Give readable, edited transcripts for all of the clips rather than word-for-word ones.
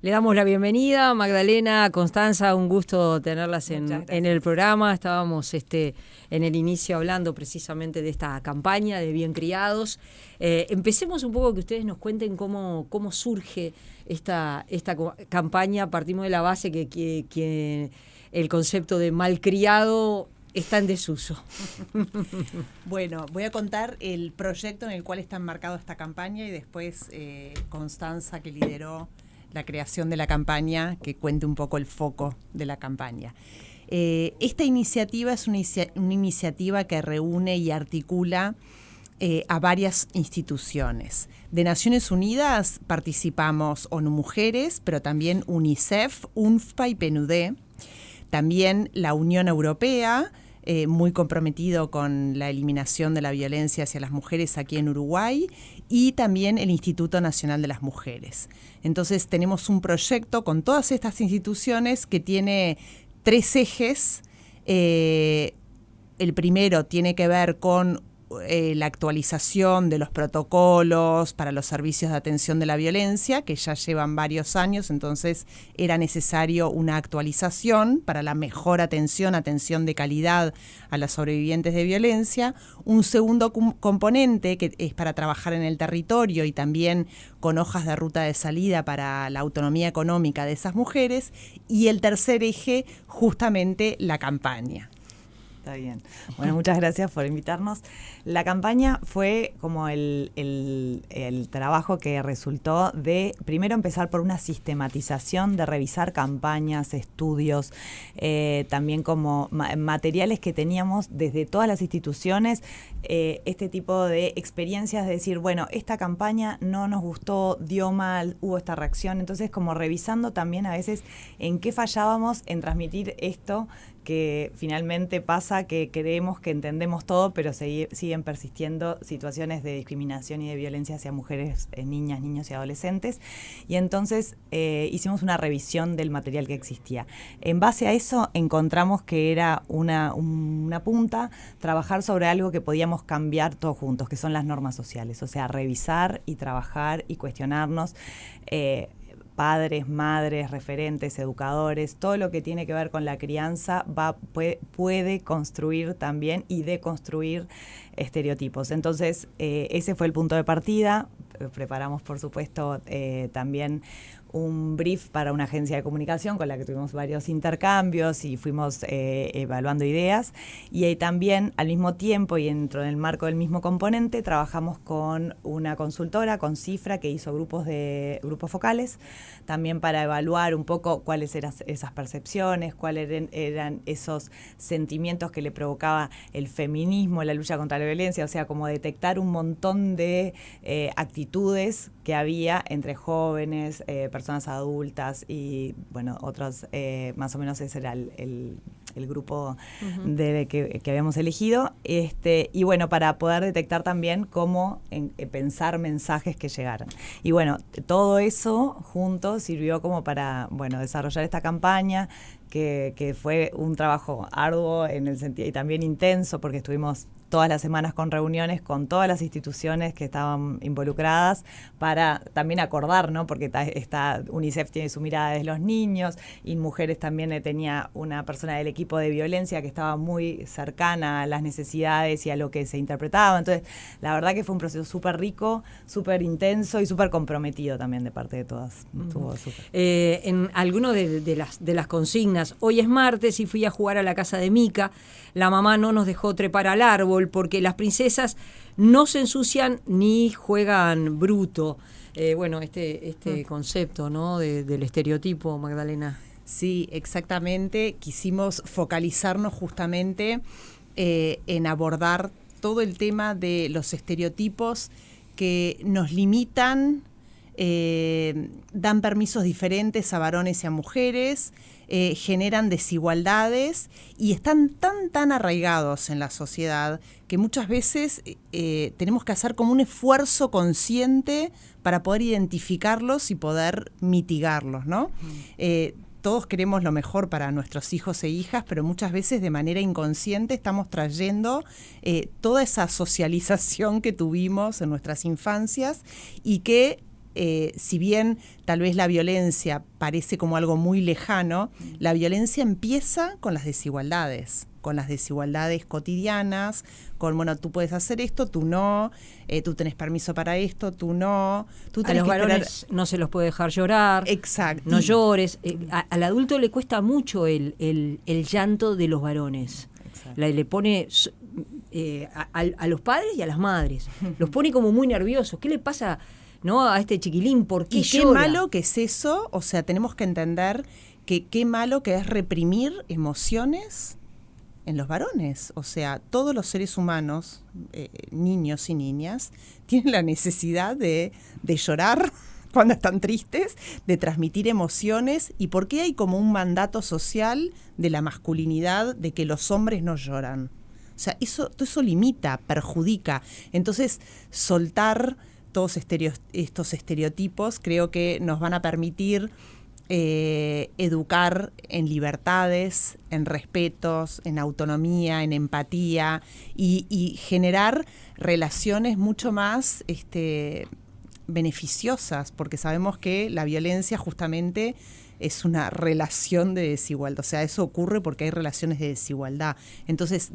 Le damos la bienvenida, Magdalena, Constanza, un gusto tenerlas en el programa. Estábamos en el inicio hablando precisamente de esta campaña de Bien Criados. Empecemos un poco que ustedes nos cuenten cómo surge esta campaña. Partimos de la base que el concepto de malcriado está en desuso. Bueno, voy a contar el proyecto en el cual está enmarcado esta campaña y después Constanza, que lideró la creación de la campaña, que cuente un poco el foco de la campaña. Esta iniciativa es una iniciativa que reúne y articula a varias instituciones. De Naciones Unidas participamos ONU Mujeres, pero también UNICEF, UNFPA y PNUD. También la Unión Europea, muy comprometido con la eliminación de la violencia hacia las mujeres aquí en Uruguay, y también el Instituto Nacional de las Mujeres. Entonces tenemos un proyecto con todas estas instituciones que tiene 3 ejes. El primero tiene que ver con la actualización de los protocolos para los servicios de atención de la violencia, que ya llevan varios años, entonces era necesario una actualización para la mejor atención de calidad a las sobrevivientes de violencia. Un segundo componente que es para trabajar en el territorio y también con hojas de ruta de salida para la autonomía económica de esas mujeres. Y el tercer eje, justamente la campaña. Está bien. Bueno, muchas gracias por invitarnos. La campaña fue como el trabajo que resultó de, primero, empezar por una sistematización de revisar campañas, estudios, también como materiales que teníamos desde todas las instituciones, este tipo de experiencias de decir, bueno, esta campaña no nos gustó, dio mal, hubo esta reacción. Entonces, como revisando también a veces en qué fallábamos en transmitir esto que finalmente pasa, que creemos que entendemos todo, pero siguen persistiendo situaciones de discriminación y de violencia hacia mujeres, niñas, niños y adolescentes. Y entonces hicimos una revisión del material que existía. En base a eso encontramos que era una punta trabajar sobre algo que podíamos cambiar todos juntos, que son las normas sociales. O sea, revisar y trabajar y cuestionarnos padres, madres, referentes, educadores, todo lo que tiene que ver con la crianza puede construir también y deconstruir estereotipos. Entonces, ese fue el punto de partida. Preparamos, por supuesto, también un brief para una agencia de comunicación con la que tuvimos varios intercambios y fuimos evaluando ideas. Y ahí también, al mismo tiempo y dentro del marco del mismo componente, trabajamos con una consultora, con Cifra, que hizo grupos focales, también para evaluar un poco cuáles eran esas percepciones, cuáles eran esos sentimientos que le provocaba el feminismo, la lucha contra la violencia, o sea, como detectar un montón de actitudes que había entre jóvenes, personas adultas y, bueno, otros, más o menos ese era el grupo que habíamos elegido. Y bueno, para poder detectar también cómo pensar mensajes que llegaran. Y bueno, todo eso junto sirvió como para, bueno, desarrollar esta campaña, que fue un trabajo arduo en el sentido y también intenso, porque estuvimos todas las semanas con reuniones con todas las instituciones que estaban involucradas para también acordar, ¿no? Porque UNICEF tiene su mirada desde los niños, y Mujeres también tenía una persona del equipo de violencia que estaba muy cercana a las necesidades y a lo que se interpretaba. Entonces, la verdad que fue un proceso súper rico, súper intenso y súper comprometido también de parte de todas. Estuvo súper. En alguno de las consignas, hoy es martes y fui a jugar a la casa de Mica, la mamá no nos dejó trepar al árbol porque las princesas no se ensucian ni juegan bruto. Bueno, este concepto, ¿no?, del estereotipo, Magdalena. Sí, exactamente. Quisimos focalizarnos justamente en abordar todo el tema de los estereotipos que nos limitan, dan permisos diferentes a varones y a mujeres, generan desigualdades y están tan arraigados en la sociedad que muchas veces tenemos que hacer como un esfuerzo consciente para poder identificarlos y poder mitigarlos, ¿no? Todos queremos lo mejor para nuestros hijos e hijas, pero muchas veces de manera inconsciente estamos trayendo toda esa socialización que tuvimos en nuestras infancias y que si bien tal vez la violencia parece como algo muy lejano, la violencia empieza con las desigualdades cotidianas, con, bueno, tú puedes hacer esto, tú no, tú tenés permiso para esto, tú no. Tú a los varones no se los puede dejar llorar. Exacto. No llores. Al adulto le cuesta mucho el llanto de los varones. Le pone a los padres y a las madres. Los pone como muy nerviosos. ¿Qué le pasa, no, a este chiquilín? ¿Por qué llora? Qué malo que es eso. O sea, tenemos que entender que qué malo que es reprimir emociones en los varones. O sea, todos los seres humanos, niños y niñas, tienen la necesidad de llorar cuando están tristes, de transmitir emociones. ¿Y por qué hay como un mandato social de la masculinidad de que los hombres no lloran? O sea, todo eso limita, perjudica. Entonces, soltar todos estos estereotipos creo que nos van a permitir educar en libertades, en respetos, en autonomía, en empatía y generar relaciones mucho más beneficiosas, porque sabemos que la violencia justamente es una relación de desigualdad. O sea, eso ocurre porque hay relaciones de desigualdad. Entonces,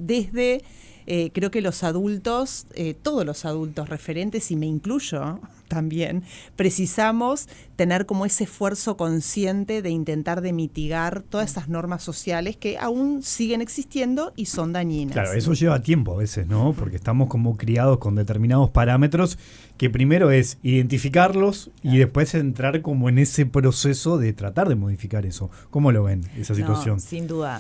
creo que los adultos, todos los adultos referentes, y me incluyo también, precisamos tener como ese esfuerzo consciente de intentar de mitigar todas esas normas sociales que aún siguen existiendo y son dañinas. Claro, eso lleva tiempo a veces, ¿no? Porque estamos como criados con determinados parámetros que primero es identificarlos y después entrar como en ese proceso de tratar de modificar eso. ¿Cómo lo ven, esa situación? No,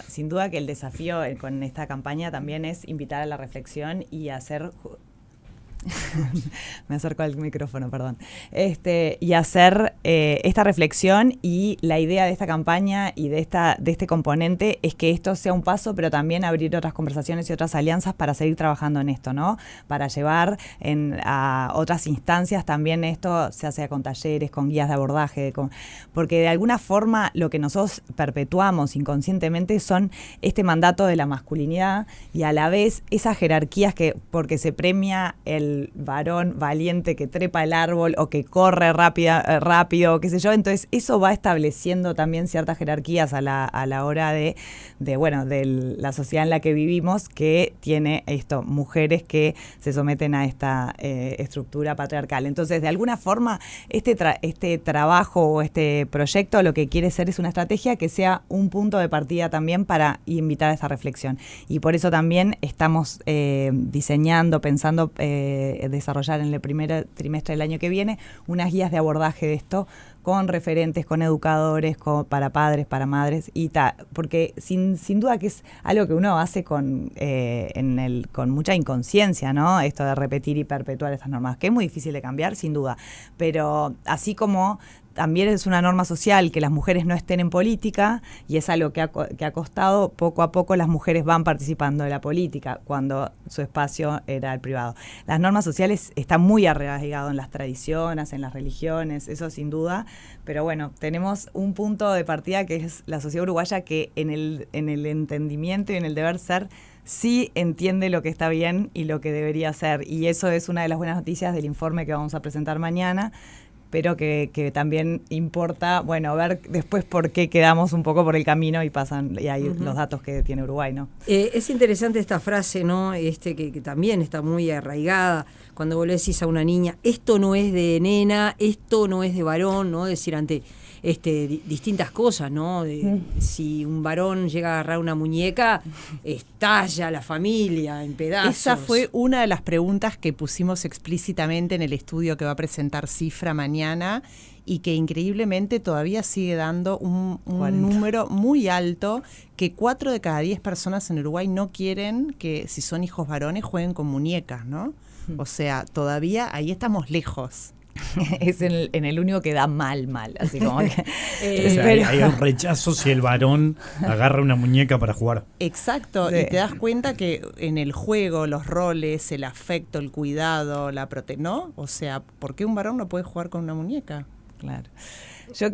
sin duda que el desafío con esta campaña también es invitar a la reflexión y hacer... Me acerco al micrófono, perdón. Y hacer esta reflexión, y la idea de esta campaña y de este componente es que esto sea un paso, pero también abrir otras conversaciones y otras alianzas para seguir trabajando en esto, ¿no? Para llevar a otras instancias también esto, se hace con talleres, con guías de abordaje, porque de alguna forma lo que nosotros perpetuamos inconscientemente son este mandato de la masculinidad y a la vez esas jerarquías porque se premia el varón valiente que trepa el árbol o que corre rápido, qué sé yo. Entonces eso va estableciendo también ciertas jerarquías a la hora de la sociedad en la que vivimos, que tiene mujeres que se someten a esta estructura patriarcal. Entonces, de alguna forma, este trabajo o este proyecto lo que quiere ser es una estrategia que sea un punto de partida también para invitar a esta reflexión. Y por eso también estamos diseñando, pensando desarrollar en el primer trimestre del año que viene unas guías de abordaje de esto con referentes, con educadores, para padres, para madres porque sin duda que es algo que uno hace con mucha inconsciencia, ¿no? Esto de repetir y perpetuar estas normas, que es muy difícil de cambiar, sin duda, pero así como también es una norma social que las mujeres no estén en política, y es algo que ha costado, poco a poco las mujeres van participando de la política cuando su espacio era el privado. Las normas sociales están muy arraigadas en las tradiciones, en las religiones, eso sin duda, pero bueno, tenemos un punto de partida que es la sociedad uruguaya, que en el entendimiento y en el deber ser sí entiende lo que está bien y lo que debería ser, y eso es una de las buenas noticias del informe que vamos a presentar mañana, pero que también importa, ver después por qué quedamos un poco por el camino y hay los datos que tiene Uruguay, ¿no? Es interesante esta frase, ¿no? Que también está muy arraigada, cuando vos le decís a una niña, esto no es de nena, esto no es de varón, ¿no? Decir ante distintas cosas, ¿no? Si un varón llega a agarrar una muñeca, estalla la familia en pedazos. Esa fue una de las preguntas que pusimos explícitamente en el estudio que va a presentar Cifra mañana, y que increíblemente todavía sigue dando un número muy alto, que 4 de cada 10 personas en Uruguay no quieren que, si son hijos varones, jueguen con muñecas, ¿no? O sea, todavía ahí estamos lejos. Es en el único que da mal, así como que... hay un rechazo si el varón agarra una muñeca para jugar. Exacto, sí. Y te das cuenta que en el juego, los roles, el afecto, el cuidado, ¿no? O sea, ¿por qué un varón no puede jugar con una muñeca? Claro. Yo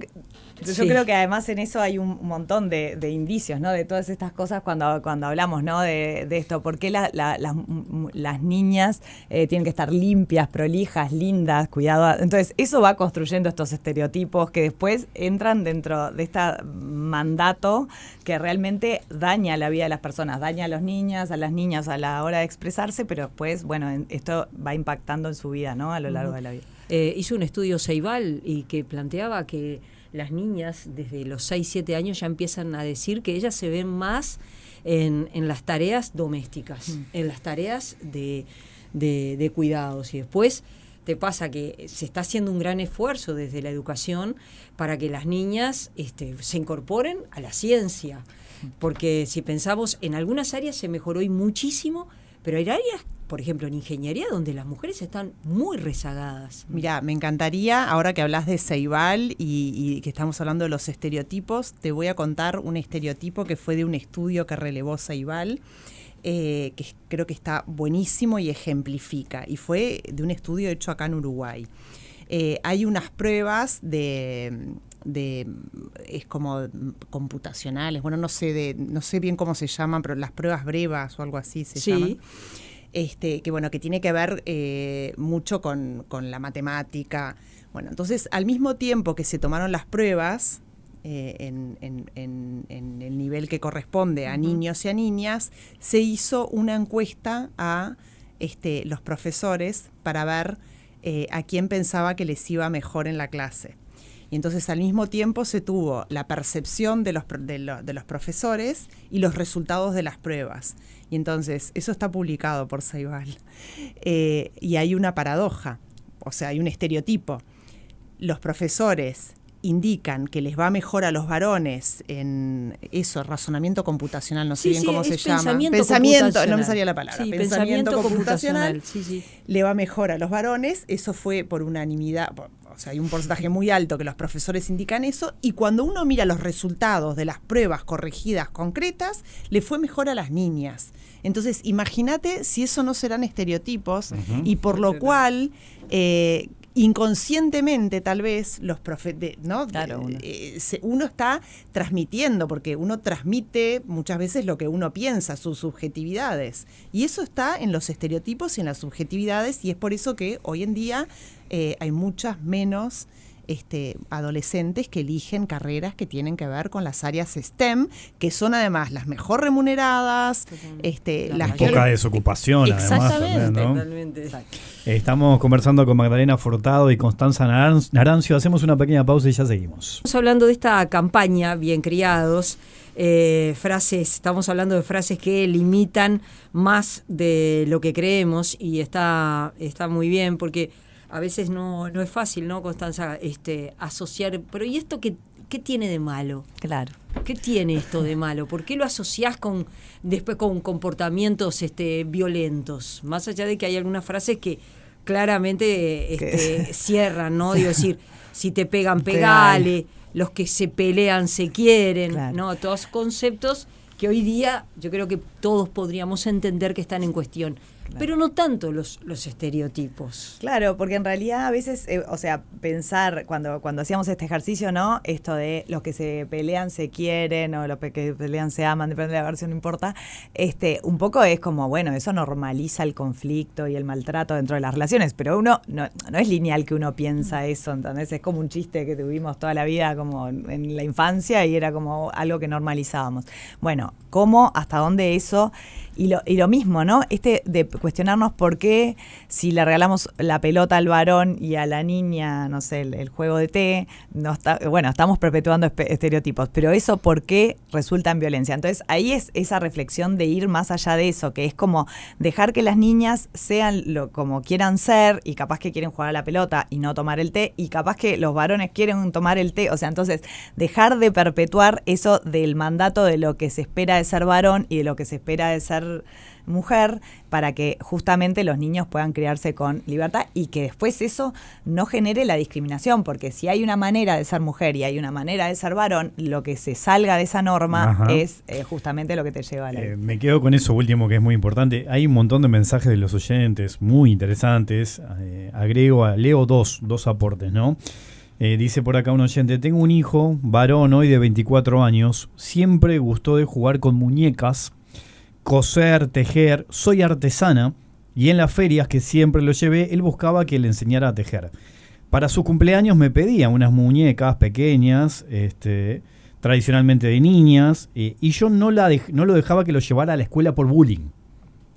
creo que además en eso hay un montón de indicios, ¿no? De todas estas cosas cuando hablamos, ¿no? De esto. ¿Por qué las niñas tienen que estar limpias, prolijas, lindas, cuidadas? Entonces, eso va construyendo estos estereotipos que después entran dentro de este mandato que realmente daña la vida de las personas, daña a las niñas a la hora de expresarse, pero después, bueno, esto va impactando en su vida, ¿no? A lo largo de la vida. Hizo un estudio Ceibal y que planteaba que las niñas desde los 6, 7 años ya empiezan a decir que ellas se ven más en las tareas domésticas, en las tareas de cuidados. Y después te pasa que se está haciendo un gran esfuerzo desde la educación para que las niñas se incorporen a la ciencia. Porque si pensamos, en algunas áreas se mejoró y muchísimo, pero hay áreas, por ejemplo, en ingeniería, donde las mujeres están muy rezagadas. Mirá, me encantaría, ahora que hablas de Ceibal y que estamos hablando de los estereotipos, te voy a contar un estereotipo que fue de un estudio que relevó Ceibal, que creo que está buenísimo y ejemplifica, y fue de un estudio hecho acá en Uruguay. Hay unas pruebas es como computacionales, bueno, no sé bien cómo se llaman, pero las pruebas brevas o algo así se llaman. Que tiene que ver mucho con la matemática. Bueno, entonces, al mismo tiempo que se tomaron las pruebas en el nivel que corresponde a niños y a niñas, se hizo una encuesta a los profesores para ver a quién pensaba que les iba mejor en la clase. Y entonces al mismo tiempo se tuvo la percepción de los profesores y los resultados de las pruebas. Y entonces eso está publicado por Ceibal. Y hay una paradoja, o sea, hay un estereotipo. Los profesores indican que les va mejor a los varones en eso, razonamiento computacional, no sé bien cómo se llama. Pensamiento, no me salía la palabra. Sí, pensamiento computacional. Sí. Le va mejor a los varones, eso fue por unanimidad. O sea, hay un porcentaje muy alto que los profesores indican eso, y cuando uno mira los resultados de las pruebas corregidas concretas, le fue mejor a las niñas. Entonces, imagínate si eso no serán estereotipos, y por lo cual inconscientemente tal vez los ¿no? Claro, uno está transmitiendo, porque uno transmite muchas veces lo que uno piensa, sus subjetividades, y eso está en los estereotipos y en las subjetividades, y es por eso que hoy en día hay muchas menos adolescentes que eligen carreras que tienen que ver con las áreas STEM, que son además las mejor remuneradas, las poca desocupación. Exactamente. Además, también, ¿no? Totalmente. Estamos conversando con Magdalena Furtado y Constanza Narancio. Hacemos una pequeña pausa y ya seguimos. Estamos hablando de esta campaña Bien Criados. Estamos hablando de frases que limitan más de lo que creemos, y está muy bien, porque a veces no es fácil, ¿no, Constanza? Asociar, pero ¿y esto qué tiene de malo? Claro. ¿Qué tiene esto de malo? ¿Por qué lo asociás después con comportamientos violentos? Más allá de que hay algunas frases que claramente cierran, ¿no? Digo, decir, si te pegan, pegale, los que se pelean se quieren, claro. ¿No? Todos conceptos que hoy día yo creo que todos podríamos entender que están en cuestión. Claro. Pero no tanto los estereotipos. Claro, porque en realidad a veces, pensar, cuando hacíamos este ejercicio, ¿no? Esto de los que se pelean se quieren, o los que pelean se aman, depende de la versión, no importa. Un poco es como, bueno, eso normaliza el conflicto y el maltrato dentro de las relaciones, pero uno no es lineal que uno piensa eso, ¿entendés? Es como un chiste que tuvimos toda la vida como en la infancia, y era como algo que normalizábamos. Bueno, ¿cómo? ¿Hasta dónde eso? Y lo mismo, ¿no? De cuestionarnos por qué, si le regalamos la pelota al varón y a la niña, no sé, el juego de té, estamos perpetuando estereotipos, pero eso ¿por qué resulta en violencia? Entonces ahí es esa reflexión de ir más allá de eso, que es como dejar que las niñas sean como quieran ser, y capaz que quieren jugar a la pelota y no tomar el té, y capaz que los varones quieren tomar el té, o sea, entonces dejar de perpetuar eso del mandato de lo que se espera de ser varón y de lo que se espera de ser mujer, para que justamente los niños puedan criarse con libertad, y que después eso no genere la discriminación, porque si hay una manera de ser mujer y hay una manera de ser varón, lo que se salga de esa norma es justamente lo que te lleva a la me quedo con eso último, que es muy importante. Hay un montón de mensajes de los oyentes muy interesantes. Leo dos aportes, ¿no? Dice por acá un oyente, tengo un hijo, varón hoy de 24 años, siempre gustó de jugar con muñecas, coser, tejer, soy artesana y en las ferias que siempre lo llevé, él buscaba que le enseñara a tejer. Para su cumpleaños me pedía unas muñecas pequeñas, tradicionalmente de niñas, y yo no lo dejaba que lo llevara a la escuela por bullying.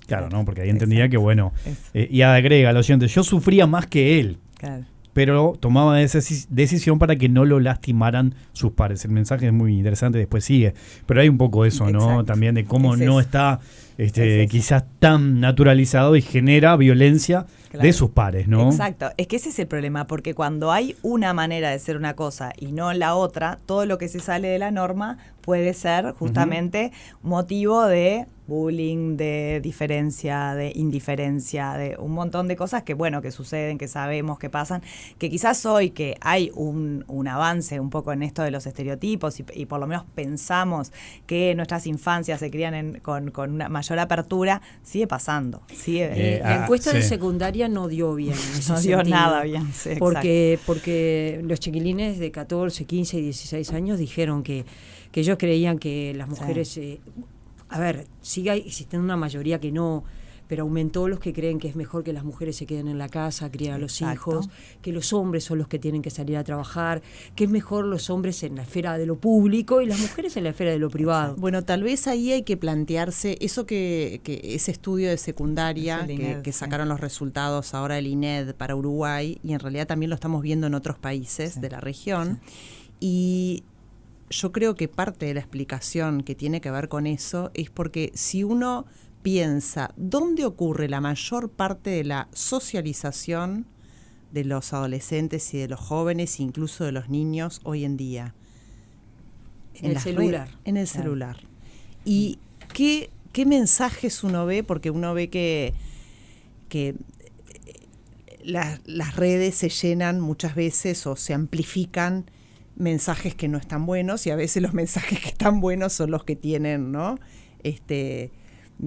Claro, ¿no? Porque ahí entendía que, bueno, y agrega al oyente, yo sufría más que él. Claro. Pero tomaba esa decisión para que no lo lastimaran sus pares. El mensaje es muy interesante, después sigue. Pero hay un poco eso, ¿no? Exacto. También de cómo Es no eso. está Es eso. quizás tan naturalizado y genera violencia Claro. de sus pares, ¿no? Exacto, es que ese es el problema, porque cuando hay una manera de ser una cosa y no la otra, todo lo que se sale de la norma puede ser justamente motivo de bullying, de diferencia, de indiferencia, de un montón de cosas que, bueno, que suceden, que sabemos, que pasan, que quizás hoy que hay un avance un poco en esto de los estereotipos y por lo menos pensamos que nuestras infancias se crían con una mayor apertura, sigue pasando. La encuesta de sí. secundaria no dio bien. En ese No dio sentido. nada bien, sí, porque los chiquilines de 14, 15 y 16 años dijeron que ellos creían que las mujeres... a ver, sigue existiendo una mayoría que no, pero aumentó los que creen que es mejor que las mujeres se queden en la casa, criar a los hijos, que los hombres son los que tienen que salir a trabajar, que es mejor los hombres en la esfera de lo público y las mujeres en la esfera de lo privado. Bueno, tal vez ahí hay que plantearse eso que ese estudio de secundaria que sacaron los resultados ahora del INED para Uruguay, y en realidad también lo estamos viendo en otros países de la región, y yo creo que parte de la explicación que tiene que ver con eso es porque si uno piensa dónde ocurre la mayor parte de la socialización de los adolescentes y de los jóvenes, incluso de los niños hoy en día, En el celular. En el celular. ¿Y qué mensajes uno ve? Porque uno ve que las redes se llenan muchas veces o se amplifican mensajes que no están buenos, y a veces los mensajes que están buenos son los que tienen, ¿no?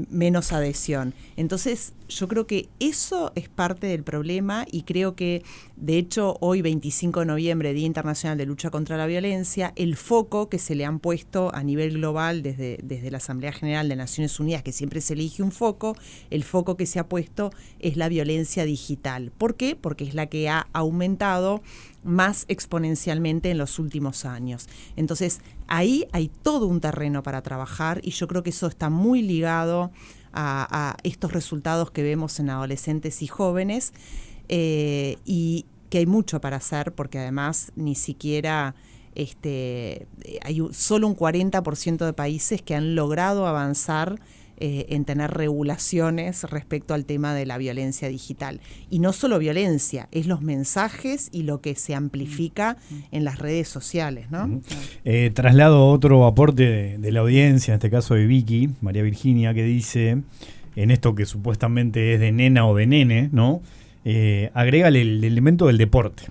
Menos adhesión. Entonces, yo creo que eso es parte del problema, y creo que, de hecho, hoy 25 de noviembre, Día Internacional de Lucha contra la Violencia, el foco que se le han puesto a nivel global desde la Asamblea General de Naciones Unidas, que siempre se elige un foco, el foco que se ha puesto es la violencia digital. ¿Por qué? Porque es la que ha aumentado más exponencialmente en los últimos años. Entonces, ahí hay todo un terreno para trabajar, y yo creo que eso está muy ligado a estos resultados que vemos en adolescentes y jóvenes, y que hay mucho para hacer, porque además ni siquiera hay solo un 40% de países que han logrado avanzar en tener regulaciones respecto al tema de la violencia digital. Y no solo violencia, es los mensajes y lo que se amplifica en las redes sociales, ¿no? Traslado otro aporte de la audiencia, en este caso de Vicky, María Virginia, que dice, en esto que supuestamente es de nena o de nene, ¿no? Agrégale el elemento del deporte.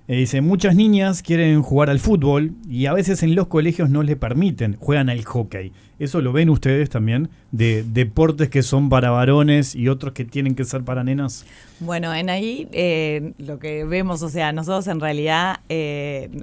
Dice, muchas niñas quieren jugar al fútbol y a veces en los colegios no les permiten, juegan al hockey. ¿Eso lo ven ustedes también? De deportes que son para varones y otros que tienen que ser para nenas. Bueno, en ahí lo que vemos, o sea, nosotros en realidad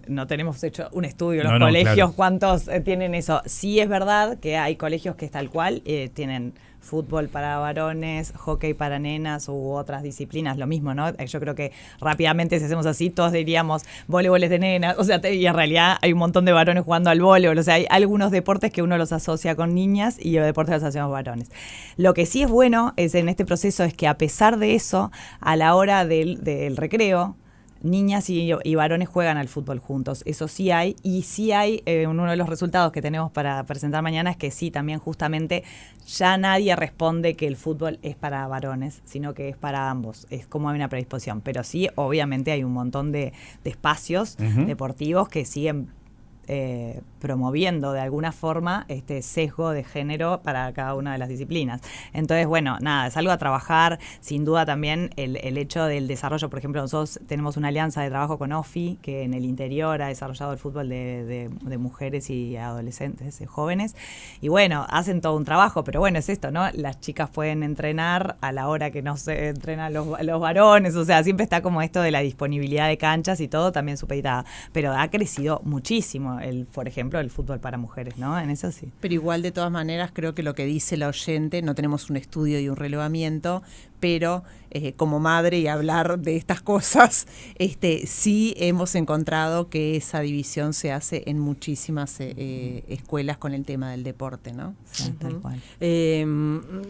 no tenemos hecho un estudio en los colegios, claro, cuántos tienen eso. Sí es verdad que hay colegios que es tal cual, tienen fútbol para varones, hockey para nenas u otras disciplinas, lo mismo, ¿no? Yo creo que rápidamente, si hacemos así, todos diríamos voleibol es de nenas, o sea, y en realidad hay un montón de varones jugando al voleibol, o sea, hay algunos deportes que uno los asocia con niñas y los deportes los asociamos varones. Lo que sí es bueno es en este proceso es que a pesar de eso, a la hora del recreo, niñas y varones juegan al fútbol juntos, eso sí hay, y sí hay, uno de los resultados que tenemos para presentar mañana es que sí, también justamente ya nadie responde que el fútbol es para varones, sino que es para ambos, es como hay una predisposición, pero sí, obviamente hay un montón de espacios deportivos que siguen promoviendo de alguna forma este sesgo de género para cada una de las disciplinas. Entonces, bueno, nada, es algo a trabajar. Sin duda también el hecho del desarrollo, por ejemplo, nosotros tenemos una alianza de trabajo con OFI, que en el interior ha desarrollado el fútbol de mujeres y adolescentes y jóvenes. Y bueno, hacen todo un trabajo, pero bueno, es esto, ¿no? Las chicas pueden entrenar a la hora que no se entrenan los varones, o sea, siempre está como esto de la disponibilidad de canchas y todo también supeditada. Pero ha crecido muchísimo, por ejemplo, el fútbol para mujeres, ¿no? En eso sí. Pero igual, de todas maneras, creo que lo que dice la oyente, no tenemos un estudio y un relevamiento, pero como madre y hablar de estas cosas, sí hemos encontrado que esa división se hace en muchísimas escuelas con el tema del deporte, ¿no? Sí, tal cual.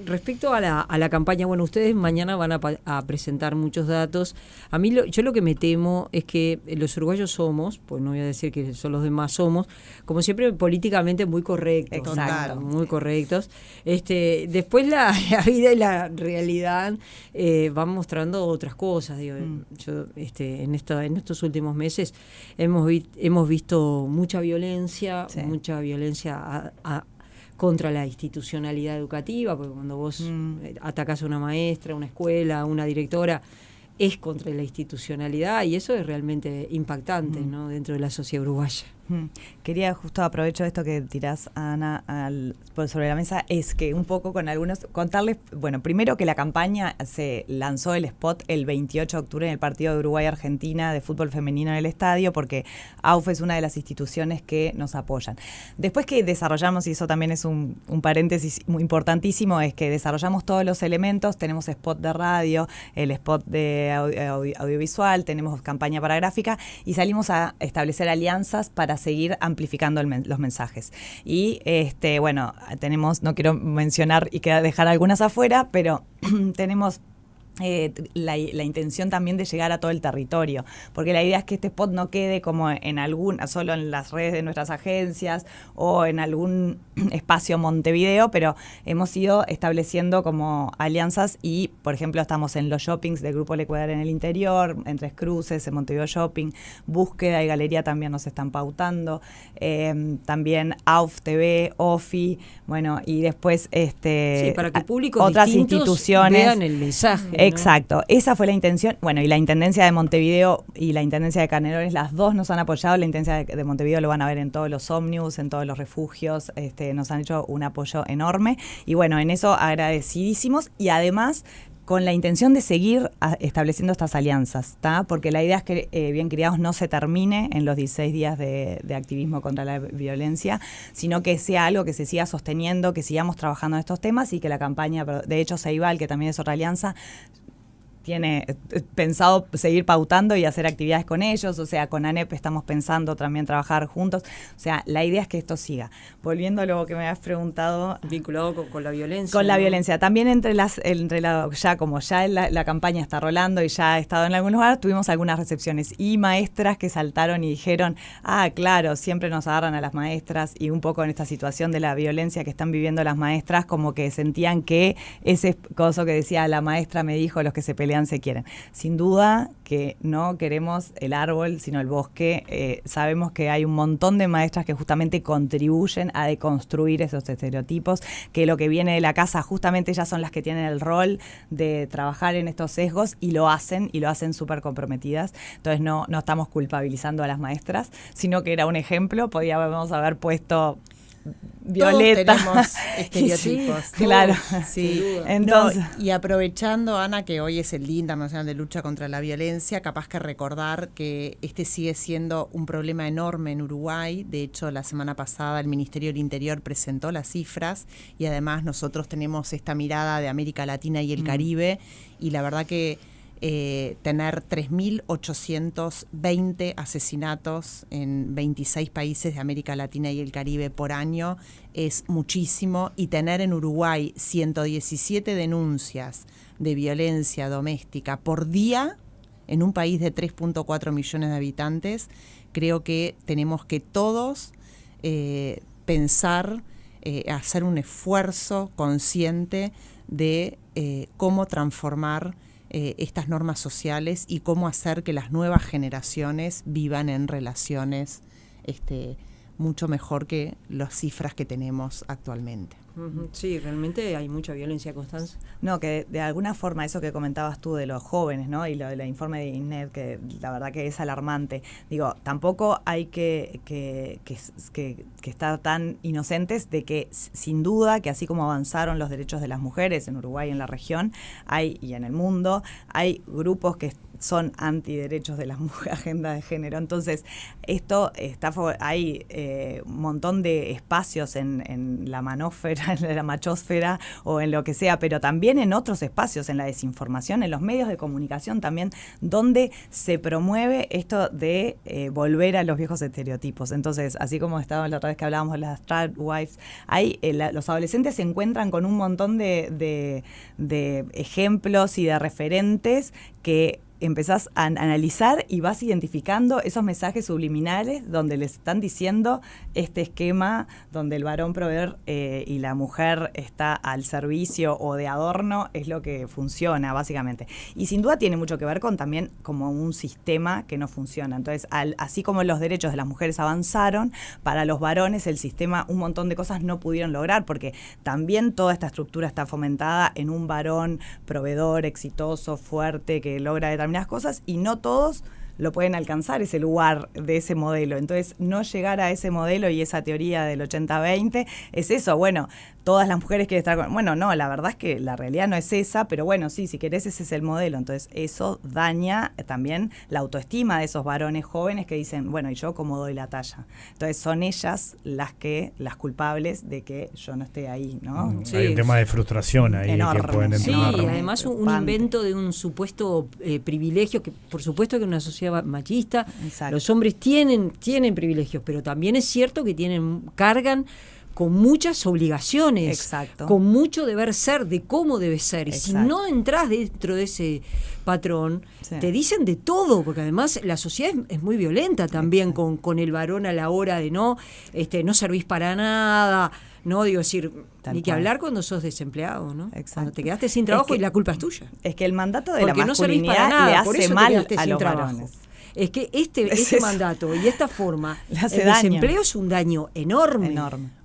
Respecto a la campaña, bueno, ustedes mañana van a presentar muchos datos. A mí yo lo que me temo es que los uruguayos somos, pues no voy a decir que son los demás, somos, como siempre, políticamente muy correctos. Exacto. Muy correctos. Después la vida y la realidad van mostrando otras cosas. Digo, yo en estos últimos meses hemos visto mucha violencia, contra la institucionalidad educativa, porque cuando vos atacás a una maestra, una escuela, a una directora, es contra la institucionalidad, y eso es realmente impactante, ¿no?, dentro de la sociedad uruguaya. Quería justo aprovecho esto que tirás, Ana, sobre la mesa, es que un poco con algunos, contarles, bueno, primero que la campaña se lanzó el spot el 28 de octubre en el partido de Uruguay-Argentina de fútbol femenino en el estadio, porque AUF es una de las instituciones que nos apoyan. Después que desarrollamos, y eso también es un paréntesis muy importantísimo, es que desarrollamos todos los elementos, tenemos spot de radio, el spot de audiovisual, tenemos campaña para gráfica, y salimos a establecer alianzas para seguir amplificando los mensajes. Y bueno, tenemos, no quiero mencionar y dejar algunas afuera, pero tenemos la intención también de llegar a todo el territorio, porque la idea es que este spot no quede como solo en las redes de nuestras agencias o en algún espacio Montevideo, pero hemos ido estableciendo como alianzas y, por ejemplo, estamos en los shoppings del Grupo El Ecuador en el interior, en Tres Cruces, en Montevideo Shopping, Búsqueda y Galería también nos están pautando, también AUF TV, OFI, bueno, y después sí, para que públicos otras instituciones vean el mensaje. Exacto, esa fue la intención. Bueno, y la Intendencia de Montevideo y la Intendencia de Canelones, las dos nos han apoyado. La Intendencia de Montevideo lo van a ver en todos los ómnibus, en todos los refugios, nos han hecho un apoyo enorme. Y bueno, en eso agradecidísimos, y además con la intención de seguir estableciendo estas alianzas, ¿está? Porque la idea es que Bien Criados no se termine en los 16 días de activismo contra la violencia, sino que sea algo que se siga sosteniendo, que sigamos trabajando en estos temas, y que la campaña, de hecho Ceibal, que también es otra alianza, tiene pensado seguir pautando y hacer actividades con ellos, o sea, con ANEP estamos pensando también trabajar juntos, o sea, la idea es que esto siga. Volviendo a lo que me habías preguntado. Vinculado con la violencia. Con la violencia. También ya como ya la campaña está rolando y ya ha estado en algún lugar, tuvimos algunas recepciones y maestras que saltaron y dijeron, claro, siempre nos agarran a las maestras, y un poco en esta situación de la violencia que están viviendo las maestras, como que sentían que ese coso que decía la maestra me dijo, los que se pelean se quieren. Sin duda que no queremos el árbol, sino el bosque. Sabemos que hay un montón de maestras que justamente contribuyen a deconstruir esos estereotipos, que lo que viene de la casa justamente ellas son las que tienen el rol de trabajar en estos sesgos, y lo hacen súper comprometidas. Entonces no estamos culpabilizando a las maestras, sino que era un ejemplo. Podíamos haber puesto Violeta. Todos tenemos estereotipos. Sí, claro. Sí. Entonces, y aprovechando, Ana, que hoy es el Día Internacional de Lucha contra la Violencia, capaz que recordar que sigue siendo un problema enorme en Uruguay. De hecho, la semana pasada el Ministerio del Interior presentó las cifras, y además nosotros tenemos esta mirada de América Latina y el Caribe, y la verdad que tener 3.820 asesinatos en 26 países de América Latina y el Caribe por año es muchísimo, y tener en Uruguay 117 denuncias de violencia doméstica por día en un país de 3.4 millones de habitantes, creo que tenemos que todos pensar, hacer un esfuerzo consciente de cómo transformar estas normas sociales y cómo hacer que las nuevas generaciones vivan en relaciones mucho mejor que las cifras que tenemos actualmente. Sí, realmente hay mucha violencia, Constanza. No, que de alguna forma eso que comentabas tú de los jóvenes, ¿no? Y el informe de INED, que la verdad que es alarmante. Digo, tampoco hay que estar tan inocentes de que sin duda que así como avanzaron los derechos de las mujeres en Uruguay y en la región, y en el mundo, hay grupos que son antiderechos de las mujeres, agenda de género. Entonces, hay un montón de espacios en la manósfera, en la machósfera o en lo que sea, pero también en otros espacios, en la desinformación, en los medios de comunicación también, donde se promueve esto de volver a los viejos estereotipos. Entonces, así como estaba la otra vez que hablábamos de las trad wives, los adolescentes se encuentran con un montón de ejemplos y de referentes que empezás a analizar y vas identificando esos mensajes subliminales donde les están diciendo este esquema donde el varón proveedor y la mujer está al servicio o de adorno es lo que funciona básicamente. Y sin duda tiene mucho que ver con también como un sistema que no funciona. Entonces, así como los derechos de las mujeres avanzaron, para los varones el sistema un montón de cosas no pudieron lograr porque también toda esta estructura está fomentada en un varón proveedor, exitoso, fuerte, que logra determinadas cosas y no todos lo pueden alcanzar ese lugar de ese modelo. Entonces, no llegar a ese modelo y esa teoría del 80-20 es eso. Bueno, todas las mujeres quieren estar con... Bueno, no, la verdad es que la realidad no es esa, pero bueno, sí, si querés ese es el modelo. Entonces, eso daña también la autoestima de esos varones jóvenes que dicen, bueno, ¿y yo cómo doy la talla? Entonces, son ellas las culpables de que yo no esté ahí, ¿no? Sí. Hay un tema de frustración ahí enorme. Que pueden entrar. Sí, además un invento de un supuesto privilegio, que por supuesto que en una sociedad machista, exacto, los hombres tienen privilegios, pero también es cierto que cargan con muchas obligaciones, exacto, con mucho deber ser, de cómo debe ser. Y exacto, si no entras dentro de ese patrón, sí, te dicen de todo, porque además la sociedad es muy violenta también con el varón a la hora de no servís para nada. No, digo, decir, ni que hablar cuando sos desempleado, ¿no? Exacto. Cuando te quedaste sin trabajo y la culpa es tuya. Es que el mandato de porque la masculinidad no le hace por eso mal a los varones. Es que este mandato y esta forma, el desempleo es un daño enorme.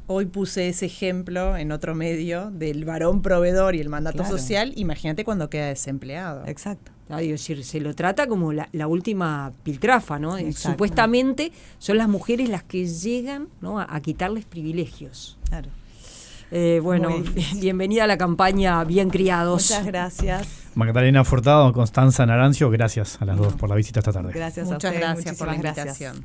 Hoy puse ese ejemplo en otro medio del varón proveedor y el mandato social. Imagínate cuando queda desempleado. Exacto. Es decir, se lo trata como la última piltrafa, ¿no? Supuestamente son las mujeres las que llegan, ¿no? a quitarles privilegios. Claro. Bueno, bienvenida a la campaña Bien Criados. Muchas gracias. Magdalena Furtado, Constanza Narancio, gracias a las dos por la visita esta tarde. Gracias Muchas a ustedes. gracias por la invitación.